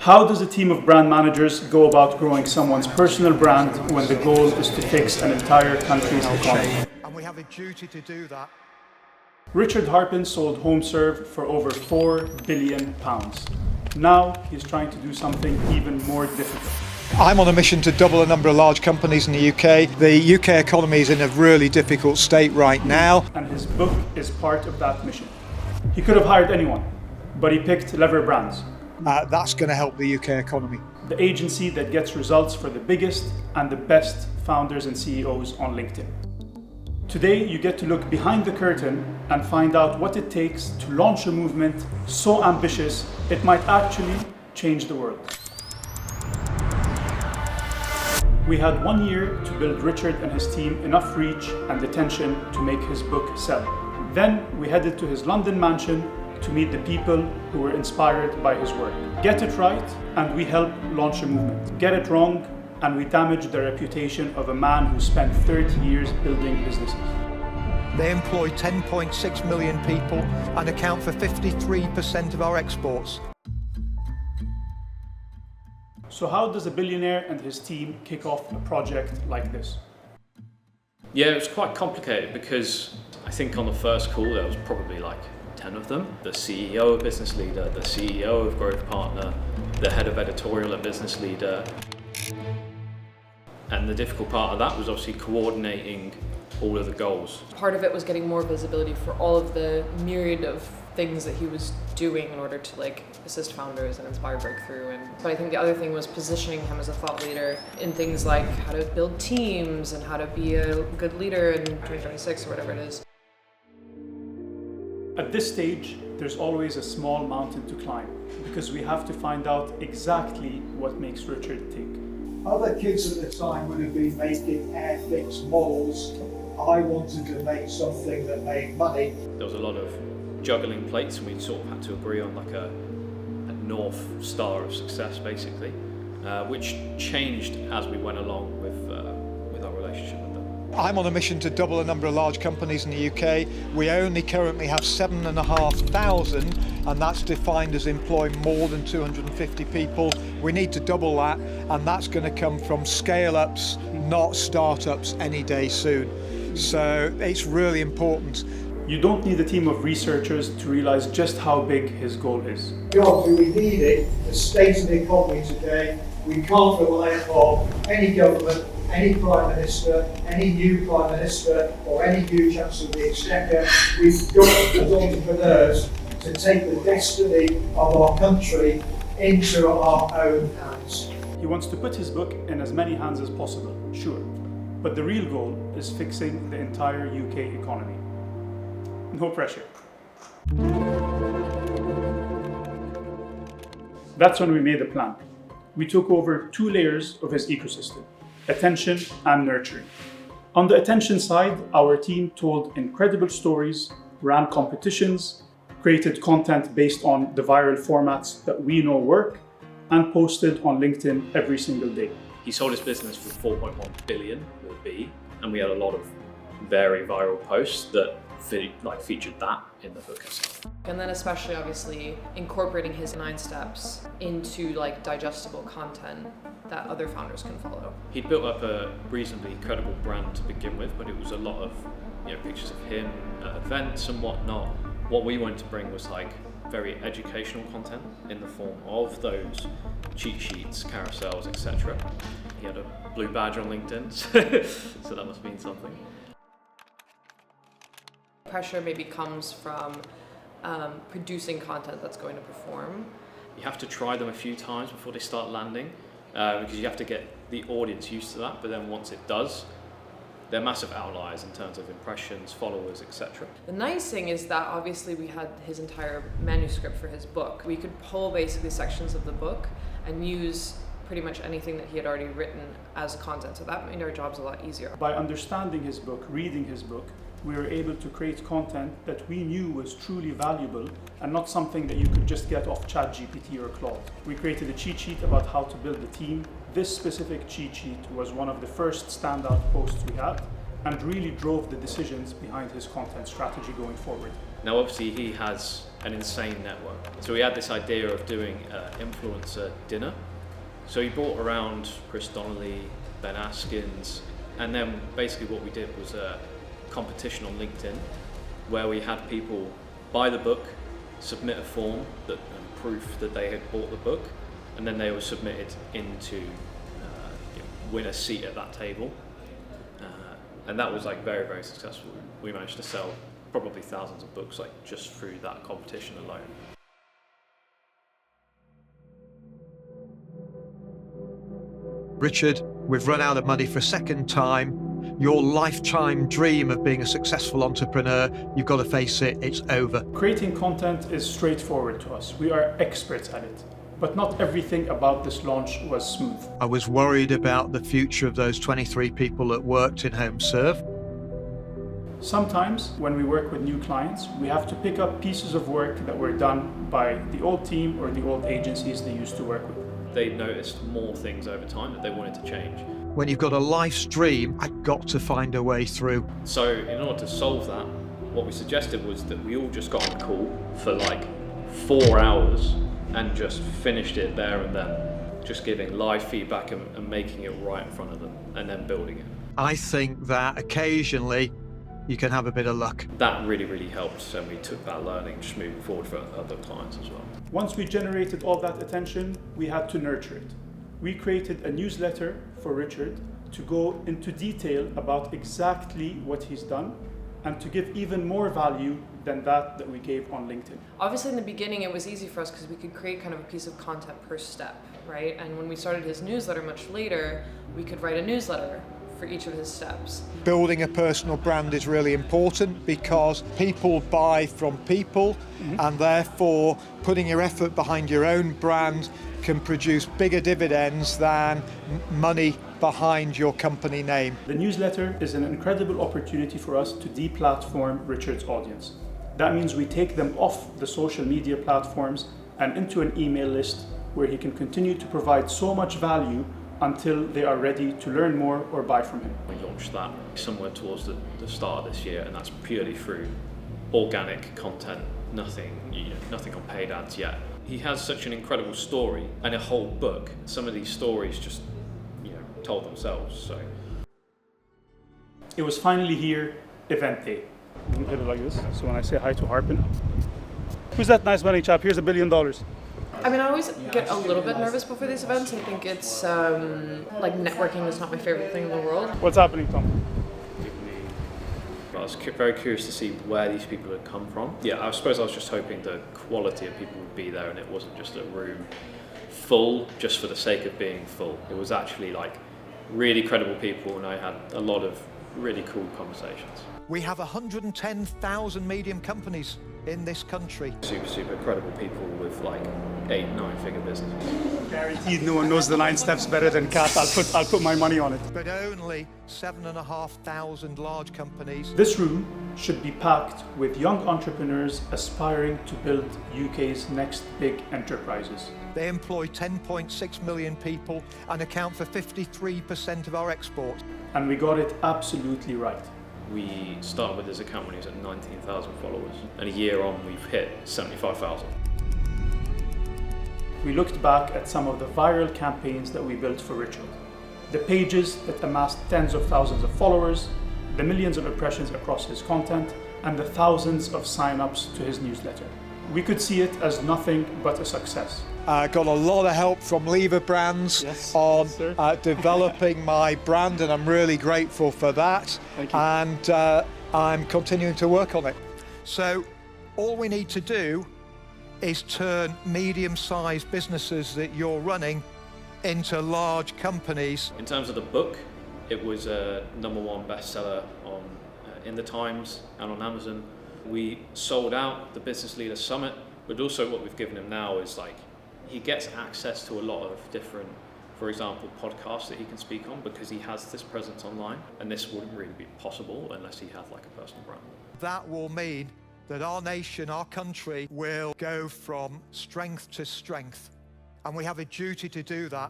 How does a team of brand managers go about growing someone's personal brand when the goal is to fix an entire country's economy? And we have a duty to do that. Richard Harpin sold HomeServe for over £4 billion. Now he's trying to do something even more difficult. I'm on a mission to double the number of large companies in the UK. The UK economy is in a really difficult state right now. And his book is part of that mission. He could have hired anyone, but he picked LeverBrands. That's going to help the UK economy. The agency that gets results for the biggest and the best founders and CEOs on LinkedIn. Today, you get to look behind the curtain and find out what it takes to launch a movement so ambitious it might actually change the world. We had 1 year to build Richard and his team enough reach and attention to make his book sell. Then we headed to his London mansion to meet the people who were inspired by his work. Get it right, and we help launch a movement. Get it wrong, and we damage the reputation of a man who spent 30 years building businesses. They employ 10.6 million people and account for 53% of our exports. So how does a billionaire and his team kick off a project like this? Yeah, it was quite complicated because I think on the first call there was probably like 10 of them. The CEO of Business Leader, the CEO of Growth Partner, the head of editorial at Business Leader. And the difficult part of that was obviously coordinating all of the goals. Part of it was getting more visibility for all of the myriad of things that he was doing in order to assist founders and inspire breakthrough. But I think the other thing was positioning him as a thought leader in things like how to build teams and how to be a good leader in 2026 or whatever it is. At this stage, there's always a small mountain to climb because we have to find out exactly what makes Richard tick. Other kids at the time would have been making air-fixed models. I wanted to make something that made money. There was a lot of juggling plates, and we sort of had to agree on like a North Star of success, basically, which changed as we went along with our relationship with them. I'm on a mission to double the number of large companies in the UK. We only currently have 7,500, and that's defined as employing more than 250 people. We need to double that, and that's going to come from scale-ups, not startups, any day soon. So it's really important. You don't need a team of researchers to realize just how big his goal is. God, do we need it? The state of the economy today, we can't rely on any government, any Prime Minister, any new Prime Minister, or any new Chancellor of the Exchequer. We've got, as entrepreneurs, to take the destiny of our country into our own hands. He wants to put his book in as many hands as possible, sure. But the real goal is fixing the entire UK economy. No pressure. That's when we made a plan. We took over 2 layers of his ecosystem: attention and nurturing. On the attention side, our team told incredible stories, ran competitions, created content based on the viral formats that we know work, and posted on LinkedIn every single day. He sold his business for 4.1 billion with a B, and we had a lot of very viral posts that featured that in the book and stuff. And then especially obviously incorporating his 9 steps into digestible content that other founders can follow. He'd built up a reasonably credible brand to begin with, but it was a lot of pictures of him at events and whatnot. What we wanted to bring was very educational content in the form of those cheat sheets, carousels, etc. He had a blue badge on LinkedIn, so that must mean something. Pressure maybe comes from producing content that's going to perform. You have to try them a few times before they start landing, because you have to get the audience used to that, but then once it does, they're massive outliers in terms of impressions, followers, etc. The nice thing is that obviously we had his entire manuscript for his book. We could pull basically sections of the book and use pretty much anything that he had already written as content, so that made our jobs a lot easier. By understanding his book, reading his book, we were able to create content that we knew was truly valuable and not something that you could just get off ChatGPT or Claude. We created a cheat sheet about how to build a team. This specific cheat sheet was one of the first standout posts we had and really drove the decisions behind his content strategy going forward. Now obviously he has an insane network. So he had this idea of doing an influencer dinner. So he brought around Chris Donnelly, Ben Askins, and then basically what we did was a competition on LinkedIn where we had people buy the book, submit a form and proof that they had bought the book, and then they were submitted into win a seat at that table. And that was like very, very successful. We managed to sell probably thousands of books like just through that competition alone. Richard, we've run out of money for a second time. Your lifetime dream of being a successful entrepreneur, you've got to face it, it's over. Creating content is straightforward to us. We are experts at it. But not everything about this launch was smooth. I was worried about the future of those 23 people that worked in HomeServe. Sometimes when we work with new clients, we have to pick up pieces of work that were done by the old team or the old agencies they used to work with. They noticed more things over time that they wanted to change. When you've got a life's dream, I've got to find a way through. So in order to solve that, what we suggested was that we all just got on a call for like 4 hours and just finished it there and then, just giving live feedback and making it right in front of them and then building it. I think that occasionally you can have a bit of luck. That really, really helped, and we took that learning just moving forward for other clients as well. Once we generated all that attention, we had to nurture it. We created a newsletter for Richard to go into detail about exactly what he's done and to give even more value than that we gave on LinkedIn. Obviously in the beginning it was easy for us because we could create kind of a piece of content per step, right? And when we started his newsletter much later, we could write a newsletter for each of his steps. Building a personal brand is really important because people buy from people, and therefore putting your effort behind your own brand can produce bigger dividends than money behind your company name. The newsletter is an incredible opportunity for us to deplatform Richard's audience. That means we take them off the social media platforms and into an email list where he can continue to provide so much value until they are ready to learn more or buy from him. We launched that somewhere towards the start of this year, and that's purely through organic content, nothing on paid ads yet. He has such an incredible story and a whole book. Some of these stories just told themselves. So it was finally here, event day. Hit it like this. So when I say hi to Harpin, who's that nice money chap? Here's $1 billion. I mean, I always get a little bit nervous before these events. I think it's like networking is not my favorite thing in the world. What's happening, Tom? I was very curious to see where these people had come from. Yeah, I suppose I was just hoping the quality of people would be there and it wasn't just a room full just for the sake of being full. It was actually like really credible people, and I had a lot of really cool conversations. We have 110,000 medium companies in this country. Super credible people with like 8-9-figure businesses. Guaranteed no one knows the 9 steps better than Kat. I'll put my money on it. But only 7,500 large companies. This room should be packed with young entrepreneurs aspiring to build UK's next big enterprises. They employ 10.6 million people and account for 53% of our exports. And we got it absolutely right. We started with this account when he was at 19,000 followers, and a year on we've hit 75,000. We looked back at some of the viral campaigns that we built for Richard. The pages that amassed tens of thousands of followers, the millions of impressions across his content, and the thousands of sign-ups to his newsletter. We could see it as nothing but a success. I got a lot of help from LeverBrands on developing my brand, and I'm really grateful for that. Thank you. And I'm continuing to work on it. So all we need to do is turn medium-sized businesses that you're running into large companies. In terms of the book, it was a #1 bestseller in the Times and on Amazon. We sold out the Business Leader Summit, but also what we've given him now is like he gets access to a lot of different, for example, podcasts that he can speak on because he has this presence online, and this wouldn't really be possible unless he had like a personal brand. That will mean that our nation, our country, will go from strength to strength, and we have a duty to do that.